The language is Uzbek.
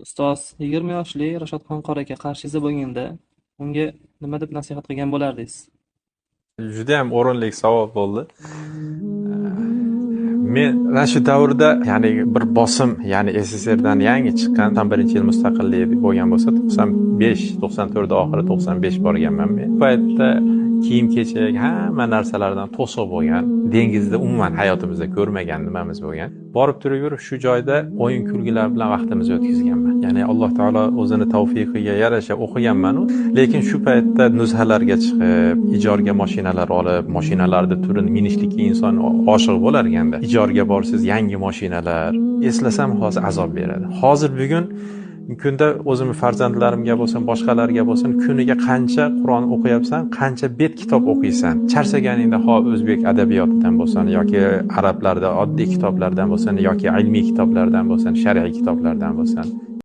Ustoz 20 yoshli Rashadxon qoraga qarshingiz bo'lganda, unga nima deb nasihat qilgan bo'lardingiz? Judayam o'rinli savol bo'ldi. Men mana shu davrda, ya'ni bir bosim, ya'ni SSRdan yangi chiqqan 91-yil mustaqillik bo'lgan bo'lsa, 95, 94 oxiri 95 borganman men. Bu paytda kiyim-kechak hamma narsalardan to'siq bo'lgan. Dengizda umuman hayotimizda ko'rmagan nimamiz bo'lgan. Borib turaverib shu joyda o'yin-kulgilar bilan vaqtimizni o'tkazganman. Ya'ni Alloh taolo o'zini tavfiqiga yarasha o'qiganman-u, lekin shu paytda nuzhalarga chiqib, ijorga mashinalar olib, mashinalarda turini minishlikka inson oshiq bo'lar ekanda. Ijorga borsiz yangi mashinalar, eslasam hozir azob beradi. Hozir bugun kunda o'zim farzandlarimga bo'lsin, boshqalarga bo'lsin, kuniga qancha Qur'on o'qiyapsan, qancha bet kitob o'qiysan. Charchaganingda o'zbek adabiyotidan bo'lsin yoki arablarda oddiy kitoblardan bo'lsin yoki ilmiy kitoblardan bo'lsin, shar'iy kitoblardan bo'lsin